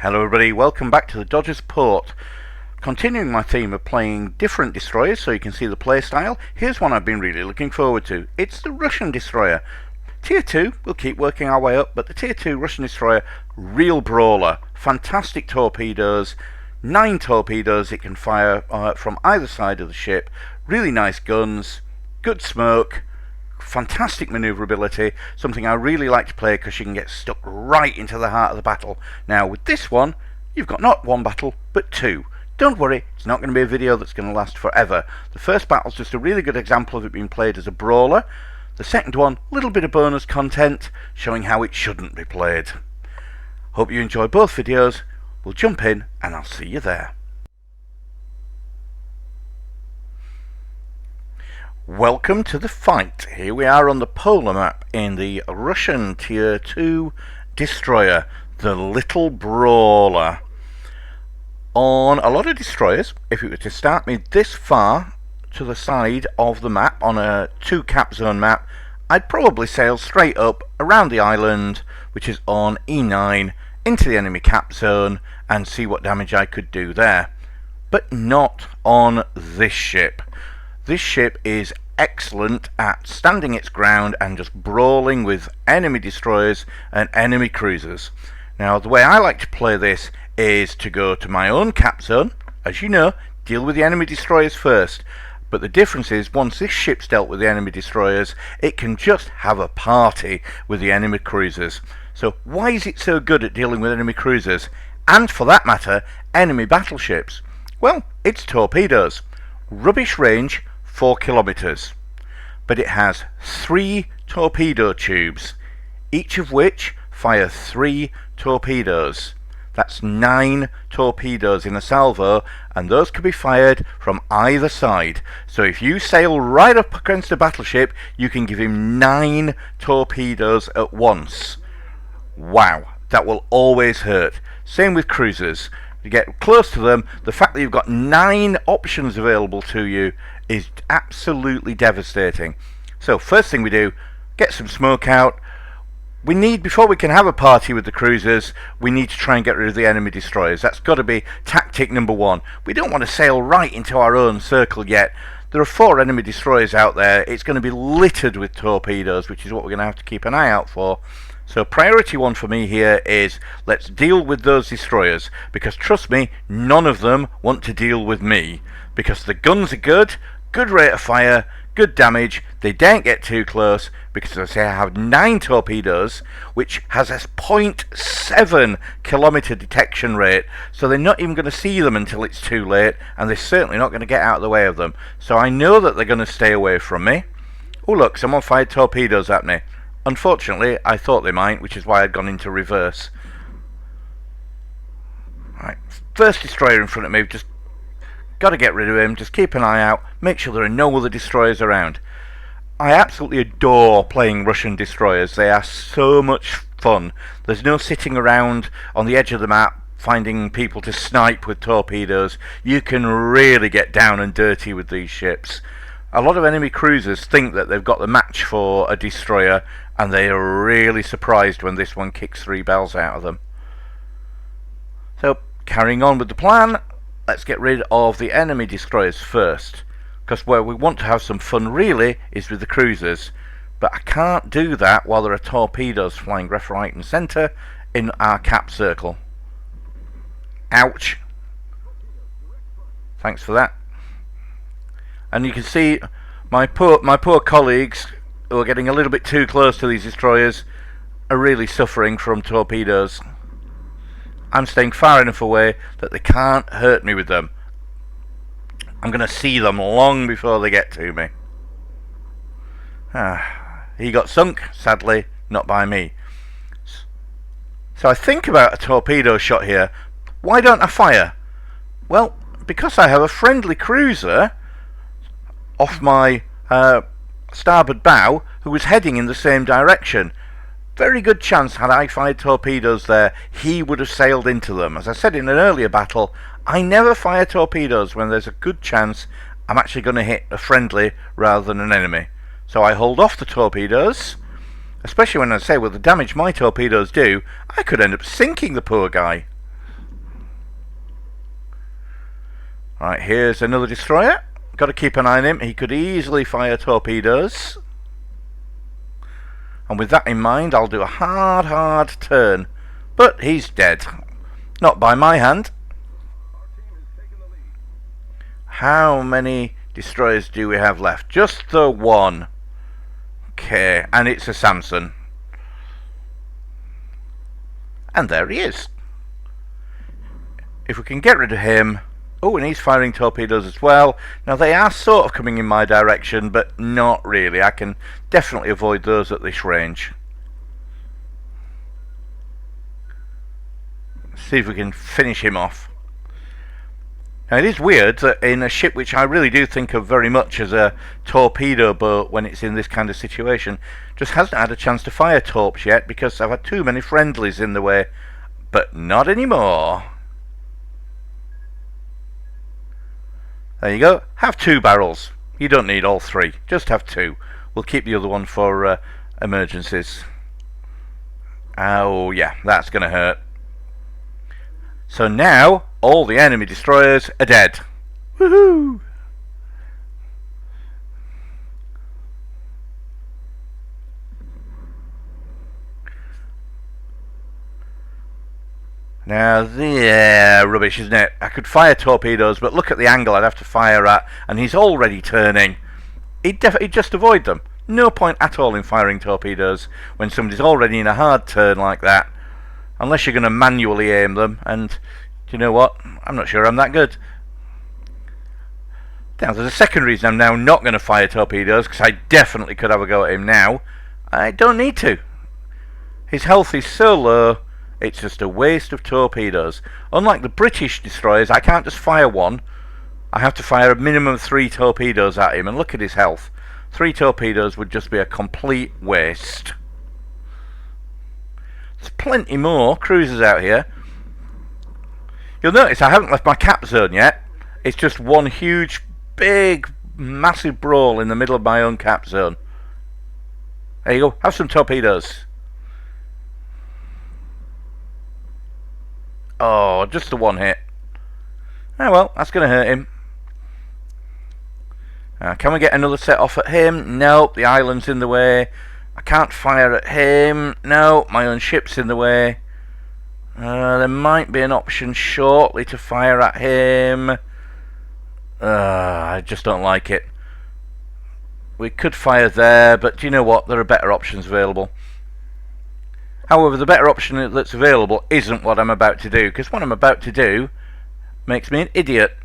Hello everybody, welcome back to the Dodgers Port. Continuing my theme of playing different destroyers so you can see the playstyle, here's one I've been really looking forward to. It's the Russian destroyer. Tier 2, we'll keep working our way up, but the Tier 2 Russian destroyer, real brawler. Fantastic torpedoes, 9 torpedoes it can fire from either side of the ship. Really nice guns, good smoke, fantastic manoeuvrability, something I really like to play because you can get stuck right into the heart of the battle. Now with this one, you've got not one battle, but 2. Don't worry, it's not going to be a video that's going to last forever. The first battle's just a really good example of it being played as a brawler. The second one, a little bit of bonus content, showing how it shouldn't be played. Hope you enjoy both videos. We'll jump in and I'll see you there. Welcome to the fight. Here we are on the polar map in the Russian Tier 2 destroyer, the Little Brawler. On a lot of destroyers, if it were to start me this far to the side of the map on a 2 cap zone map, I'd probably sail straight up around the island, which is on E9, into the enemy cap zone and see what damage I could do there. But not on this ship. This ship is excellent at standing its ground and just brawling with enemy destroyers and enemy cruisers. Now the way I like to play this is to go to my own cap zone, as you know, deal with the enemy destroyers first. But the difference is, once this ship's dealt with the enemy destroyers, it can just have a party with the enemy cruisers. So why is it so good at dealing with enemy cruisers? And for that matter, enemy battleships? Well, it's torpedoes. Rubbish range, 4 kilometers. But it has 3 torpedo tubes, each of which fire 3 torpedoes. That's 9 torpedoes in a salvo, and those can be fired from either side. So if you sail right up against a battleship, you can give him 9 torpedoes at once. Wow, that will always hurt. Same with cruisers. You get close to them, the fact that you've got 9 options available to you is absolutely devastating. So first thing we do, get some smoke out. We need, before we can have a party with the cruisers, we need to try and get rid of the enemy destroyers. That's got to be tactic number 1. We don't want to sail right into our own circle yet. There are 4 enemy destroyers out there. It's going to be littered with torpedoes, which is what we're going to have to keep an eye out for. So priority 1 for me here is, let's deal with those destroyers, because trust me, none of them want to deal with me, because the guns are good rate of fire, good damage, they don't get too close, because as I say, I have 9 torpedoes, which has a 0.7 kilometer detection rate, so they're not even going to see them until it's too late, and they're certainly not going to get out of the way of them. So I know that they're going to stay away from me. Oh look, someone fired torpedoes at me. Unfortunately, I thought they might, which is why I'd gone into reverse. Right, first destroyer in front of me, just got to get rid of him, just keep an eye out, make sure there are no other destroyers around. I absolutely adore playing Russian destroyers, they are so much fun. There's no sitting around on the edge of the map finding people to snipe with torpedoes. You can really get down and dirty with these ships. A lot of enemy cruisers think that they've got the match for a destroyer, and they are really surprised when this one kicks 3 bells out of them. So, carrying on with the plan, let's get rid of the enemy destroyers first, because where we want to have some fun really is with the cruisers. But I can't do that while there are torpedoes flying left, right and centre in our cap circle. Ouch. Thanks for that. And you can see my poor colleagues, who are getting a little bit too close to these destroyers, are really suffering from torpedoes. I'm staying far enough away that they can't hurt me with them. I'm going to see them long before they get to me. He got sunk, sadly, not by me. So I think about a torpedo shot here. Why don't I fire? Well, because I have a friendly cruiser off my starboard bow who was heading in the same direction. Very good chance, had I fired torpedoes there, he would have sailed into them. As I said in an earlier battle, I never fire torpedoes when there's a good chance I'm actually going to hit a friendly rather than an enemy. So I hold off the torpedoes, especially when I say with the damage my torpedoes do, I could end up sinking the poor guy. Right, here's another destroyer. Got to keep an eye on him. He could easily fire torpedoes. And with that in mind, I'll do a hard turn. But he's dead. Not by my hand. How many destroyers do we have left? Just the one. Okay, and it's a Samson. And there he is. If we can get rid of him... Oh, and he's firing torpedoes as well. Now, they are sort of coming in my direction, but not really. I can definitely avoid those at this range. See if we can finish him off. Now, it is weird that in a ship which I really do think of very much as a torpedo boat when it's in this kind of situation, just hasn't had a chance to fire torps yet because I've had too many friendlies in the way. But not anymore. There you go. Have 2 barrels. You don't need all 3. Just have 2. We'll keep the other one for emergencies. Oh, yeah. That's going to hurt. So now, all the enemy destroyers are dead. Woohoo! Now, yeah, rubbish, isn't it? I could fire torpedoes, but look at the angle I'd have to fire at, and he's already turning. He'd just avoid them. No point at all in firing torpedoes when somebody's already in a hard turn like that. Unless you're going to manually aim them, and do you know what? I'm not sure I'm that good. Now, there's a second reason I'm now not going to fire torpedoes, because I definitely could have a go at him now. I don't need to. His health is so low, it's just a waste of torpedoes. Unlike the British destroyers, I can't just fire one. I have to fire a minimum of 3 torpedoes at him, and look at his health. 3 torpedoes would just be a complete waste. There's plenty more cruisers out here. You'll notice I haven't left my cap zone yet. It's just one huge, big, massive brawl in the middle of my own cap zone. There you go. Have some torpedoes. Oh, just the one hit. Oh well, that's going to hurt him. Can we get another set off at him? Nope, the island's in the way. I can't fire at him. No, my own ship's in the way. There might be an option shortly to fire at him. I just don't like it. We could fire there, but do you know what? There are better options available. However, the better option that's available isn't what I'm about to do, because what I'm about to do makes me an idiot.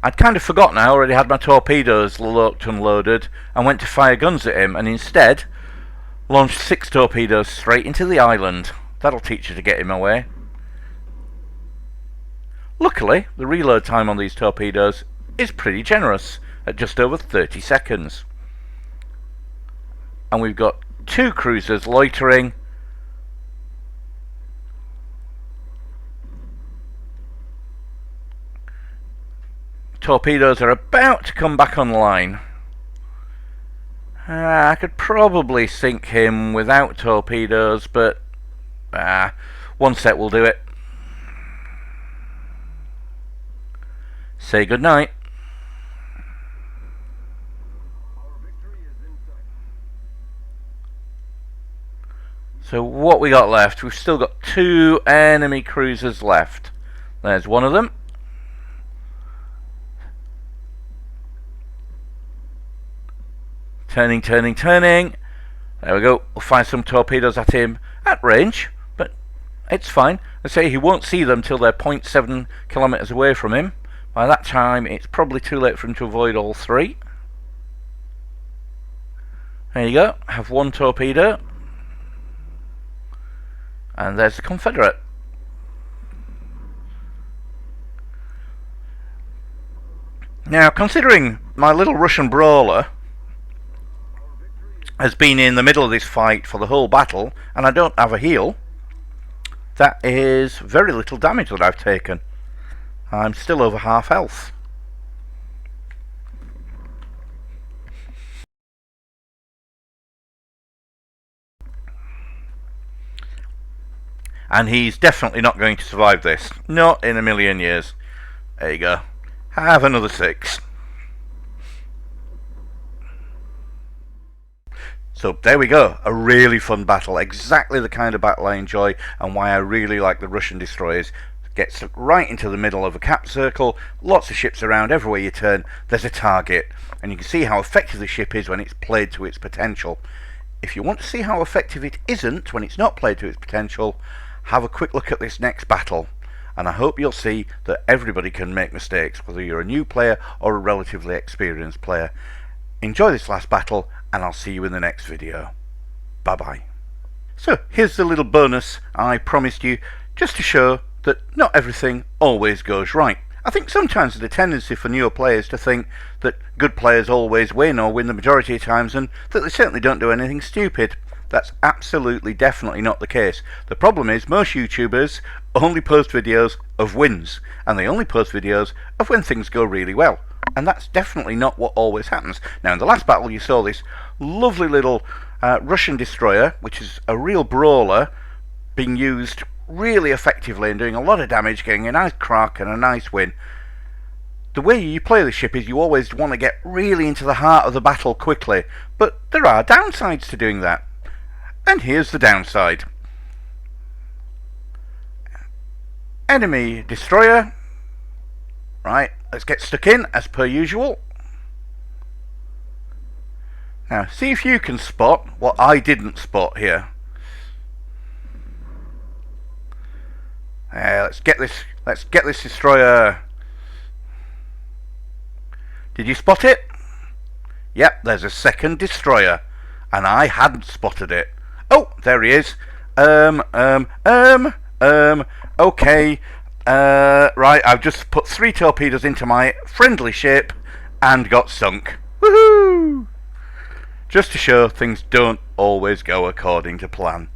I'd kind of forgotten I already had my torpedoes locked and loaded and went to fire guns at him, and instead launched 6 torpedoes straight into the island. That'll teach you to get him away. Luckily, the reload time on these torpedoes is pretty generous at just over 30 seconds. And we've got 2 cruisers loitering. Torpedoes are about to come back online. I could probably sink him without torpedoes, but one set will do it. Say goodnight. So what we got left? We've still got 2 enemy cruisers left. There's one of them. Turning, turning, turning. There we go. We'll fire some torpedoes at him at range, but it's fine. I say he won't see them till they're 0.7 kilometers away from him. By that time, it's probably too late for him to avoid all 3. There you go. Have 1 torpedo. And there's the Confederate. Now, considering my little Russian brawler has been in the middle of this fight for the whole battle, and I don't have a heal, that is very little damage that I've taken. I'm still over half health. And he's definitely not going to survive this. Not in a million years. There you go. Have another 6. So there we go, a really fun battle, exactly the kind of battle I enjoy and why I really like the Russian destroyers. Gets right into the middle of a cap circle, lots of ships around, everywhere you turn there's a target, and you can see how effective the ship is when it's played to its potential. If you want to see how effective it isn't when it's not played to its potential, have a quick look at this next battle, and I hope you'll see that everybody can make mistakes, whether you're a new player or a relatively experienced player. Enjoy this last battle, and I'll see you in the next video. Bye bye. So here's the little bonus I promised you, just to show that not everything always goes right. I think sometimes there's a tendency for newer players to think that good players always win, or win the majority of times, and that they certainly don't do anything stupid. That's absolutely definitely not the case. The problem is most YouTubers only post videos of wins, and they only post videos of when things go really well. And that's definitely not what always happens. Now in the last battle you saw this lovely little Russian destroyer, which is a real brawler, being used really effectively and doing a lot of damage, getting a nice crack and a nice win. The way you play the ship is you always want to get really into the heart of the battle quickly, but there are downsides to doing that. And here's the downside. Enemy destroyer. Right, let's get stuck in as per usual. Now see if you can spot what I didn't spot here. Let's get this destroyer. Did you spot it? Yep, there's a second destroyer, and I hadn't spotted it. Oh, there he is. Okay. Right, I've just put 3 torpedoes into my friendly ship and got sunk. Woohoo! Just to show things don't always go according to plan.